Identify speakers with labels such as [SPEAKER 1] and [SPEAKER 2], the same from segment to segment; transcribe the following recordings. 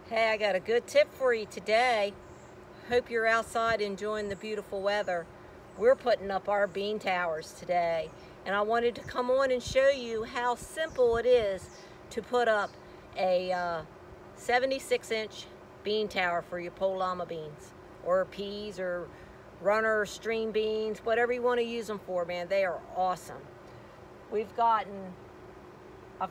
[SPEAKER 1] Hey, I got a good tip for you today. Hope you're outside enjoying the beautiful weather. We're putting up our bean towers today, and I wanted to come on and show you how simple it is to put up a 76-inch bean tower for your pole llama beans, or peas, or runner or stream beans, whatever you want to use them for, man. They are awesome. I've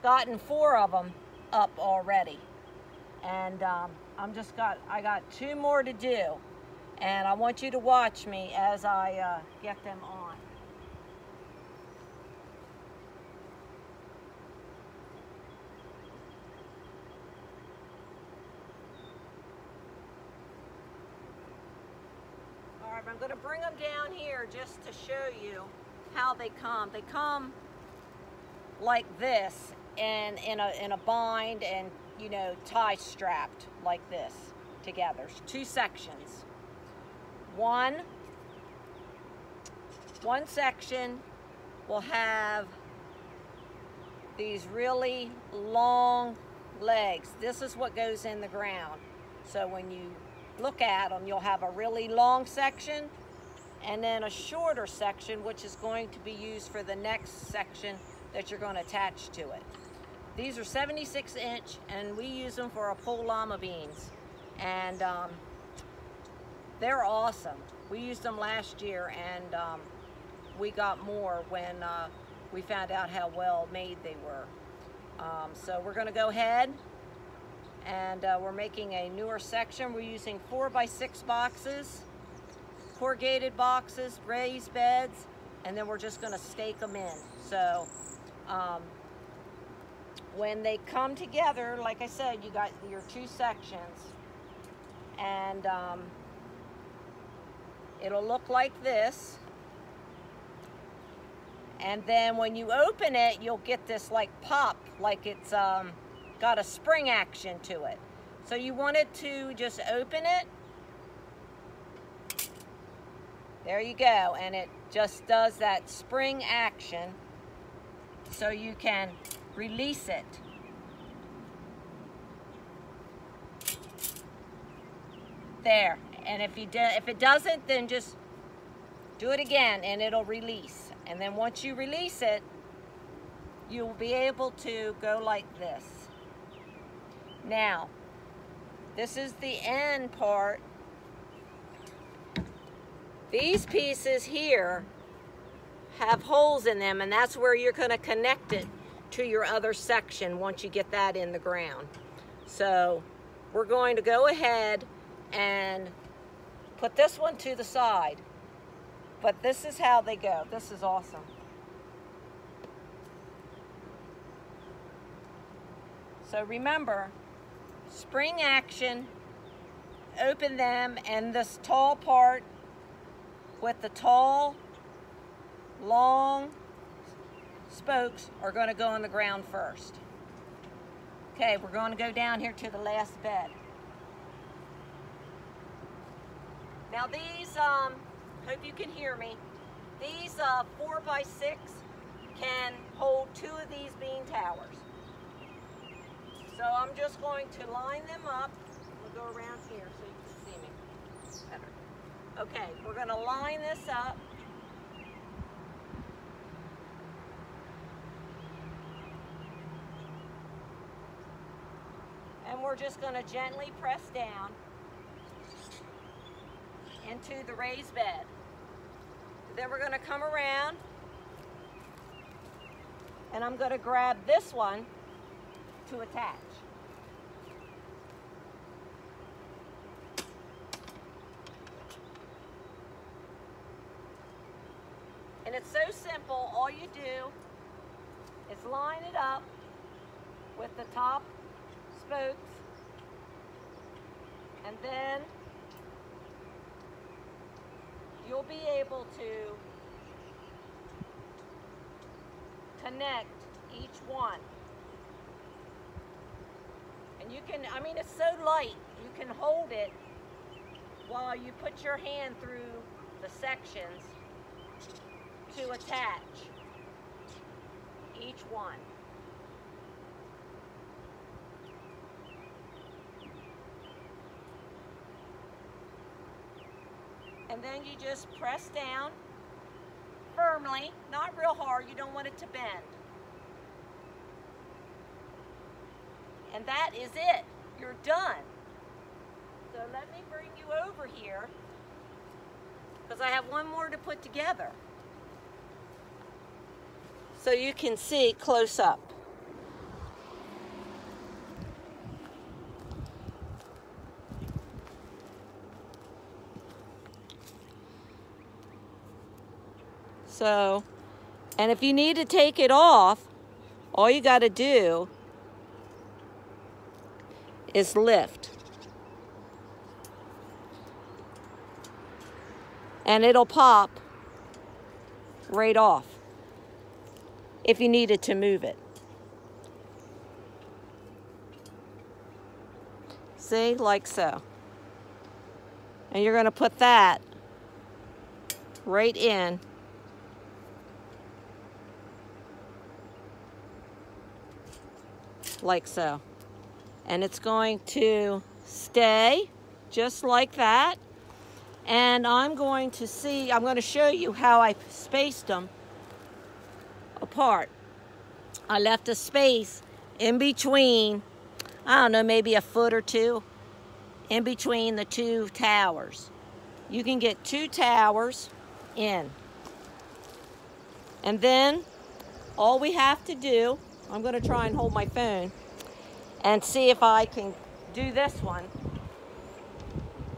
[SPEAKER 1] gotten 4 of them up already. And I got 2 more to do, and I want you to watch me as I get them on. All right, I'm going to bring them down here just to show you how they come. They come like this, and in a bind, and tie strapped like this together. 2 sections. One section will have these really long legs. This is what goes in the ground. So when you look at them, you'll have a really long section and then a shorter section, which is going to be used for the next section that you're going to attach to it. These are 76-inch, and we use them for our pole llama beans, and they're awesome. We used them last year, and we got more when we found out how well made they were. So we're going to go ahead, and we're making a newer section. We're using 4x6 boxes, corrugated boxes, raised beds, and then we're just going to stake them in. So when they come together, like I said, you got your 2 sections, and it'll look like this. And then when you open it, you'll get this like pop, like it's got a spring action to it. So you want it to just open it. There you go, and it just does that spring action, so you can release it. There, and if it doesn't, then just do it again and it'll release. And then once you release it, you'll be able to go like this. Now, this is the end part. These pieces here have holes in them, and that's where you're going to connect it to your other section once you get that in the ground. So we're going to go ahead and put this one to the side, but this is how they go. This is awesome. So remember, spring action, open them, and this tall part with the tall, long spokes are going to go on the ground first. Okay, we're going to go down here to the last bed. Now these, hope you can hear me, these 4x6 can hold 2 of these bean towers. So I'm just going to line them up. We'll go around here so you can see me better. Okay, we're going to line this up. And we're just going to gently press down into the raised bed. Then we're going to come around, and I'm going to grab this one to attach. And it's so simple. All you do is line it up with the top spokes, and then you'll be able to connect each one. And you can, I mean, it's so light, you can hold it while you put your hand through the sections to attach each one. And then you just press down firmly, not real hard. You don't want it to bend. And that is it. You're done. So let me bring you over here because I have one more to put together so you can see close up. So, and if you need to take it off, all you got to do is lift. And it'll pop right off if you needed to move it. See, like so. And you're going to put that right in. Like so. And it's going to stay just like that. And I'm going to show you how I spaced them apart. I left a space in between, I don't know, maybe a foot or two in between the two towers. You can get 2 towers in. And then all we have to do, I'm going to try and hold my phone and see if I can do this one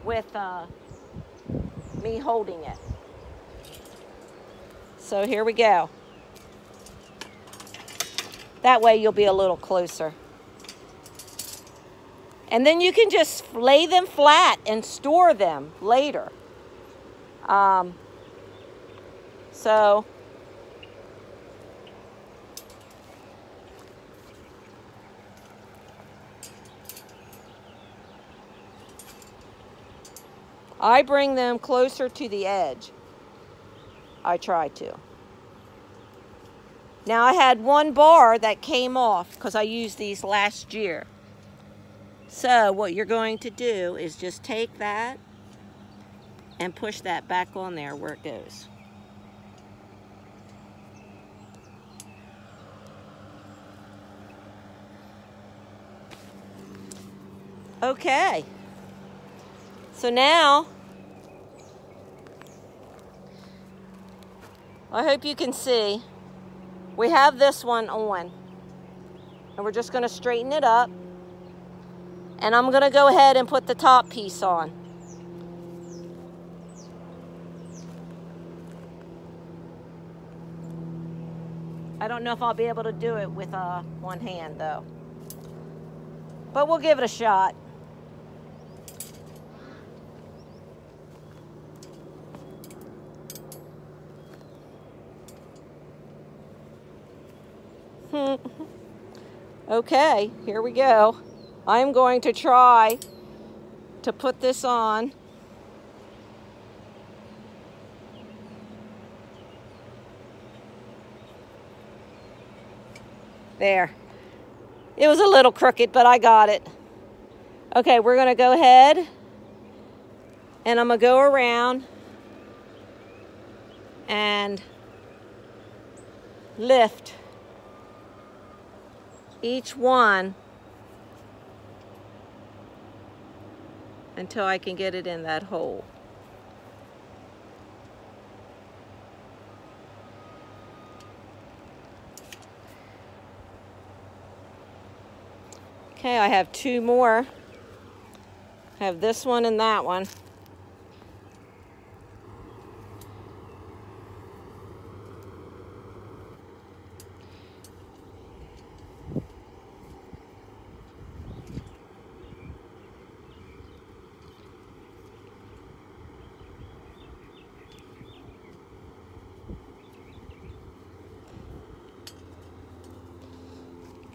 [SPEAKER 1] with me holding it. So here we go. That way you'll be a little closer. And then you can just lay them flat and store them later. So I bring them closer to the edge. I try to. Now I had one bar that came off because I used these last year. So what you're going to do is just take that and push that back on there where it goes. Okay. So now, I hope you can see, we have this one on. And we're just going to straighten it up. And I'm going to go ahead and put the top piece on. I don't know if I'll be able to do it with one hand though. But we'll give it a shot. Okay, here we go. I'm going to try to put this on. There. It was a little crooked, but I got it. Okay, we're going to go ahead and I'm going to go around and lift each one until I can get it in that hole. Okay, I have 2 more. I have this one and that one.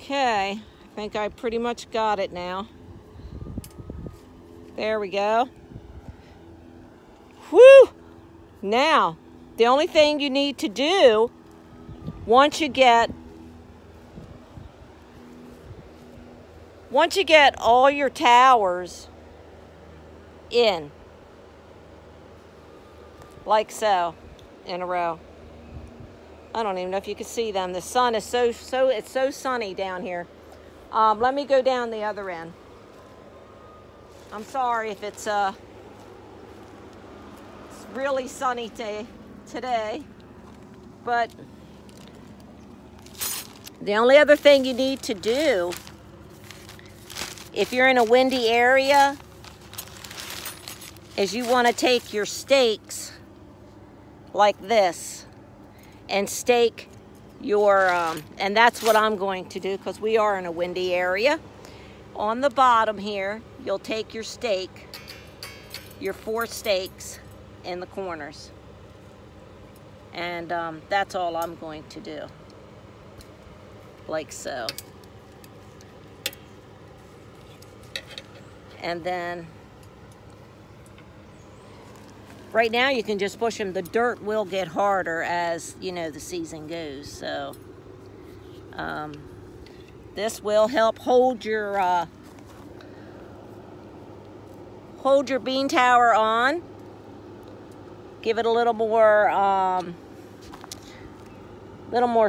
[SPEAKER 1] Okay, I think I pretty much got it now. There we go. Whew! Now, the only thing you need to do once you get all your towers in, like so, in a row. I don't even know if you can see them. The sun is it's so sunny down here. Let me go down the other end. I'm sorry if it's really sunny today, but the only other thing you need to do if you're in a windy area is you want to take your stakes like this and stake your, and that's what I'm going to do because we are in a windy area. On the bottom here, you'll take your stake, your 4 stakes in the corners. And that's all I'm going to do. Like so. And then, right now you can just push them. The dirt will get harder as, you know, the season goes. So, this will help hold your bean tower on. Give it a little more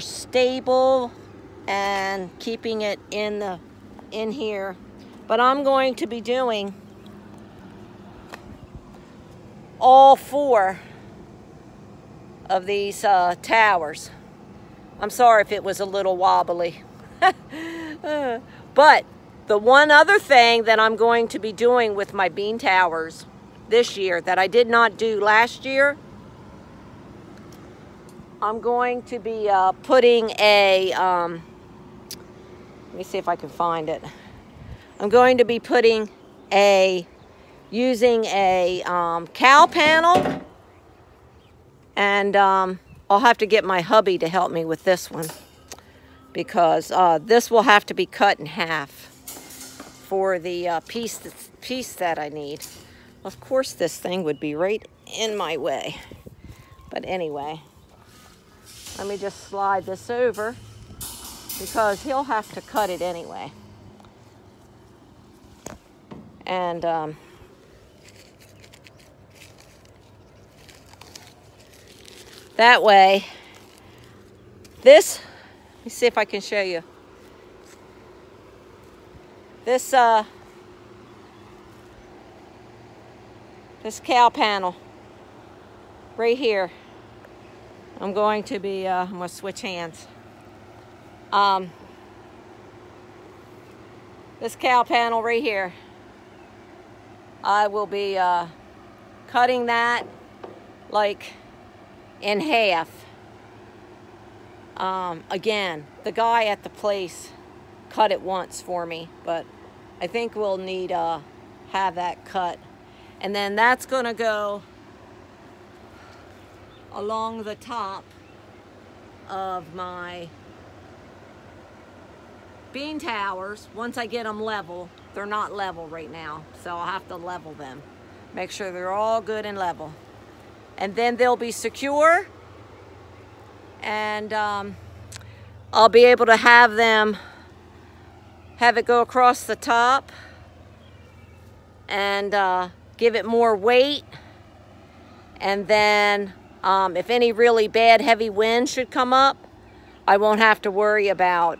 [SPEAKER 1] stable and keeping it in here. But I'm going to be doing all 4 of these towers. I'm sorry if it was a little wobbly. But the one other thing that I'm going to be doing with my bean towers this year that I did not do last year, I'm going to be putting a, let me see if I can find it. I'm going to be putting using a cow panel, and I'll have to get my hubby to help me with this one because this will have to be cut in half for the piece that I need. Of course, this thing would be right in my way, but anyway, let me just slide this over because he'll have to cut it anyway. And that way, let me see if I can show you. This cow panel right here. I'm going to switch hands. This cow panel right here. I will be cutting that like in half. Again, the guy at the place cut it once for me, but I think we'll need have that cut. And then that's gonna go along the top of my bean towers. Once I get them level, they're not level right now, so I'll have to level them. Make sure they're all good and level. And then they'll be secure, and I'll be able to have it go across the top and give it more weight. And then if any really bad heavy wind should come up, I won't have to worry about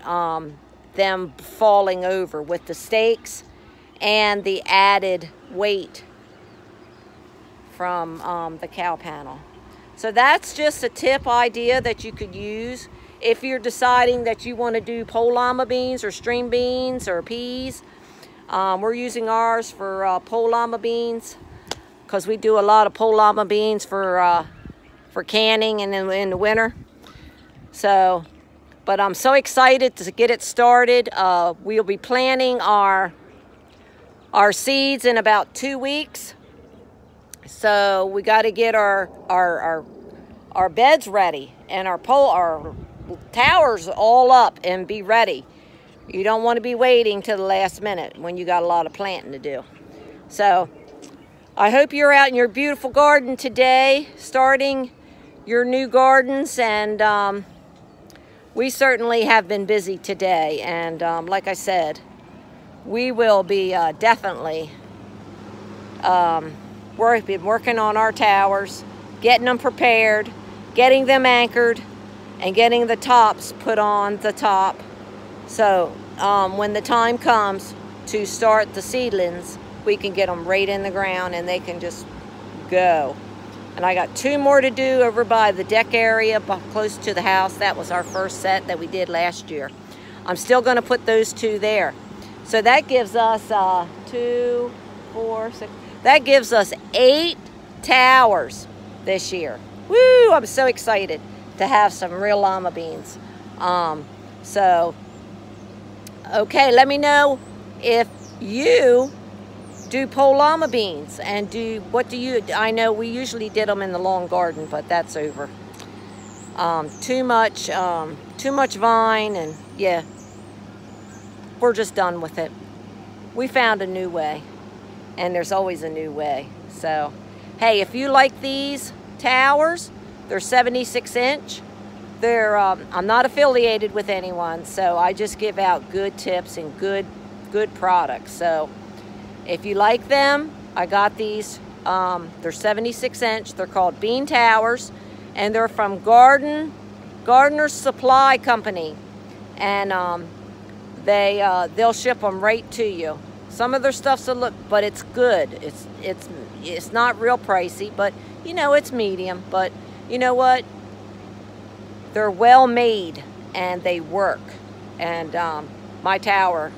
[SPEAKER 1] them falling over with the stakes and the added weight from the cow panel. So that's just a tip idea that you could use if you're deciding that you want to do pole llama beans or string beans or peas. We're using ours for pole llama beans because we do a lot of pole llama beans for canning and in the winter. So, but I'm so excited to get it started. We'll be planting our seeds in about 2 weeks. So we got to get our beds ready and our towers all up and be ready. You don't want to be waiting till the last minute when you got a lot of planting to do. So I hope you're out in your beautiful garden today, starting your new gardens, and we certainly have been busy today. And like I said, we will be definitely working on our towers getting them prepared, getting them anchored, and getting the tops put on the top. So when the time comes to start the seedlings, we can get them right in the ground and they can just go. And I got 2 more to do over by the deck area close to the house. That was our first set that we did last year. I'm still going to put those 2 there. So that gives us 2, 4, 6. That gives us 8 towers this year. Woo! I'm so excited to have some real llama beans. Okay, let me know if you do pole llama beans and what do you, I know we usually did them in the lawn garden, but that's over. Too much vine, and yeah, we're just done with it. We found a new way, and there's always a new way. So, hey, if you like these towers, they're 76-inch. They're, I'm not affiliated with anyone, so I just give out good tips and good products. So if you like them, I got these. They're 76-inch. They're called Bean Towers, and they're from Gardener's Supply Company, and they'll ship them right to you. Some of their stuff's but it's good. It's not real pricey, but you know, it's medium. But you know what? They're well made and they work. And my tower,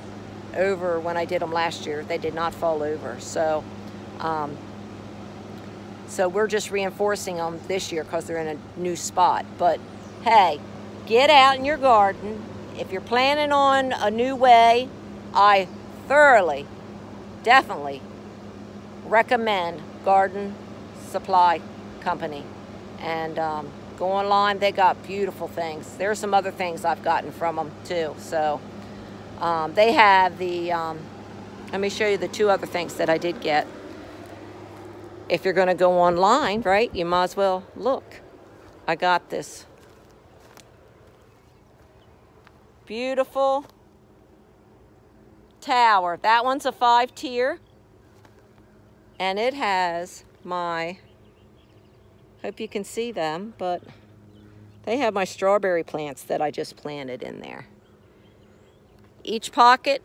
[SPEAKER 1] over when I did them last year, they did not fall over. So so we're just reinforcing them this year because they're in a new spot. But hey, get out in your garden. If you're planning on a new way, I thoroughly, definitely recommend Garden Supply Company. And go online, they got beautiful things. There's some other things I've gotten from them too. So they have the, let me show you the 2 other things that I did get. If you're gonna go online, right, you might as well look. I got this beautiful tower. That one's a 5-tier, and it has my, hope you can see them, but they have my strawberry plants that I just planted in there. Each pocket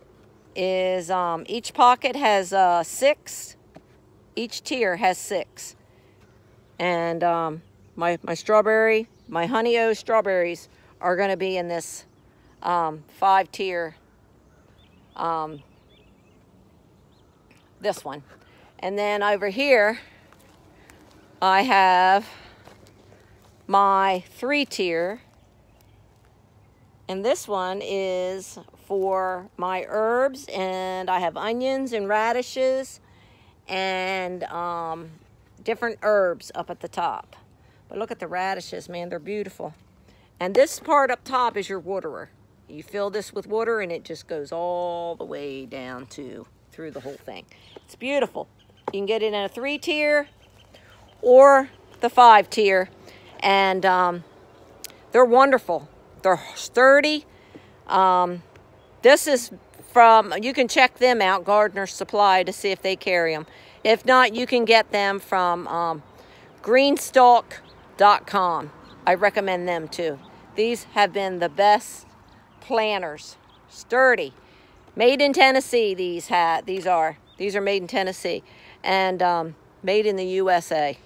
[SPEAKER 1] is, each pocket has 6. Each tier has 6. And my strawberry, my honey-o strawberries are gonna be in this 5-tier, this one. And then over here, I have my 3-tier, and this one is for my herbs, and I have onions and radishes and different herbs up at the top. But look at the radishes, man, they're beautiful. And this part up top is your waterer. You fill this with water and it just goes all the way down through the whole thing. It's beautiful. You can get it in a 3-tier or the 5-tier, and they're wonderful. They're sturdy. This is from, you can check them out, Gardener's Supply, to see if they carry them. If not, you can get them from greenstalk.com. I recommend them too. These have been the best planters. Sturdy. Made in Tennessee, these are made in Tennessee, and made in the USA.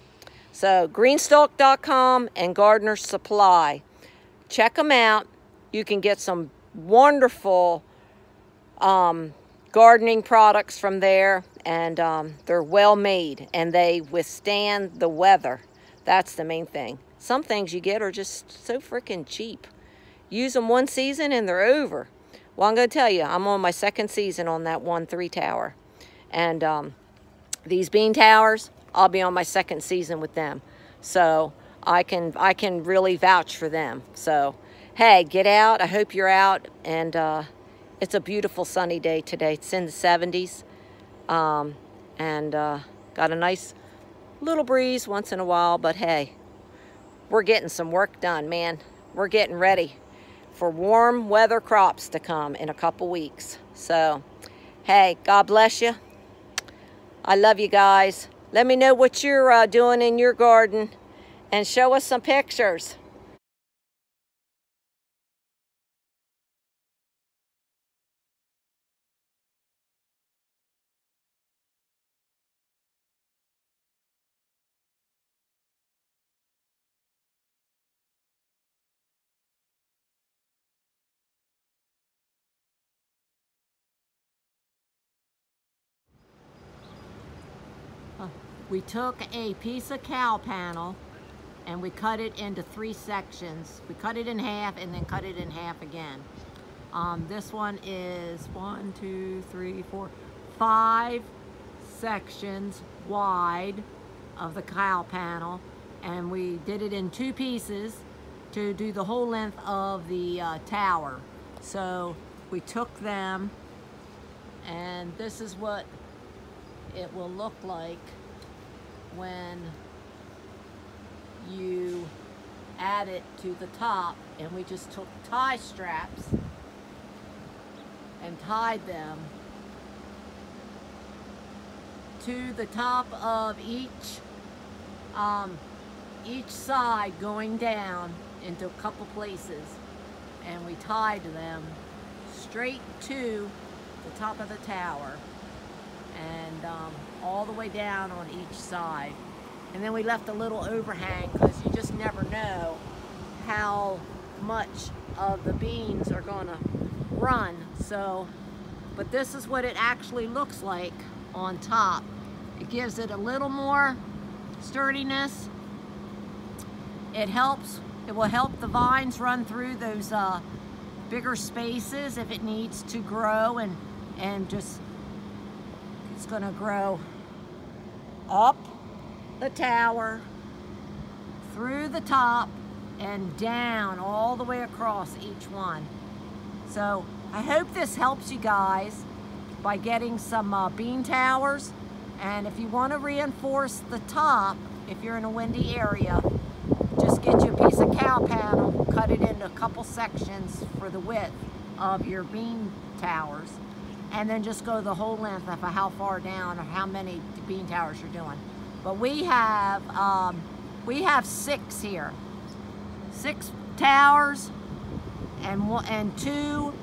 [SPEAKER 1] So greenstalk.com and Gardener's Supply. Check them out. You can get some wonderful gardening products from there, and they're well made and they withstand the weather. That's the main thing. Some things you get are just so freaking cheap. Use them one season and they're over. Well, I'm going to tell you, I'm on my 2nd season on that 1-3 tower. And these bean towers, I'll be on my 2nd season with them. So I can really vouch for them. So, hey, get out. I hope you're out. And it's a beautiful sunny day today. It's in the 70s. Got a nice little breeze once in a while. But, hey, we're getting some work done, man. We're getting ready for warm weather crops to come in a couple weeks. So, hey, God bless you. I love you guys. Let me know what you're doing in your garden. and show us some pictures. We took a piece of cow panel and we cut it into 3 sections. We cut it in half and then cut it in half again. This one is 1, 2, 3, 4, 5 sections wide of the cow panel, and we did it in 2 pieces to do the whole length of the tower. So we took them, and this is what it will look like when you add it to the top. And we just took tie straps and tied them to the top of each side, going down into a couple places, and we tied them straight to the top of the tower, and all the way down on each side. And then we left a little overhang because you just never know how much of the beans are gonna run. So, but this is what it actually looks like on top. It gives it a little more sturdiness. It will help the vines run through those bigger spaces if it needs to grow, and just, it's gonna grow up the tower, through the top, and down all the way across each one. So I hope this helps you guys by getting some bean towers. And if you want to reinforce the top, if you're in a windy area, just get you a piece of cow panel, cut it into a couple sections for the width of your bean towers, and then just go the whole length of how far down or how many bean towers you're doing. But we have 6 here, 6 towers, and two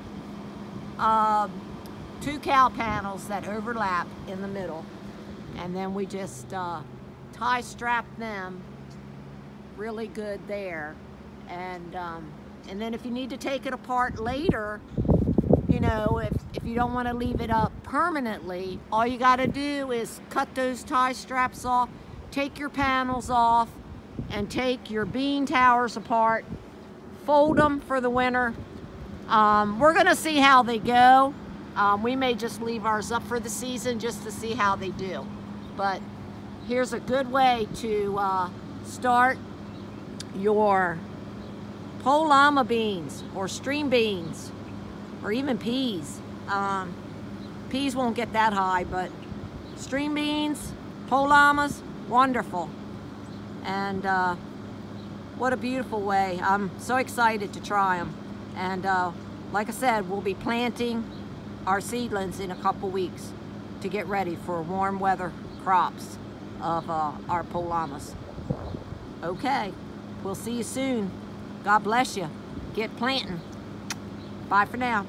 [SPEAKER 1] cow panels that overlap in the middle, and then we just tie strap them really good there, and then if you need to take it apart later, you know, if you don't want to leave it up permanently, all you got to do is cut those tie straps off, take your panels off, and take your bean towers apart, fold them for the winter. We're going to see how they go. We may just leave ours up for the season just to see how they do. But here's a good way to start your pole llama beans or string beans, or even peas. Peas won't get that high, but string beans, pole llamas, wonderful. And what a beautiful way. I'm so excited to try them. And like I said, we'll be planting our seedlings in a couple weeks to get ready for warm weather crops of our pole llamas. Okay, we'll see you soon. God bless you. Get planting. Bye for now.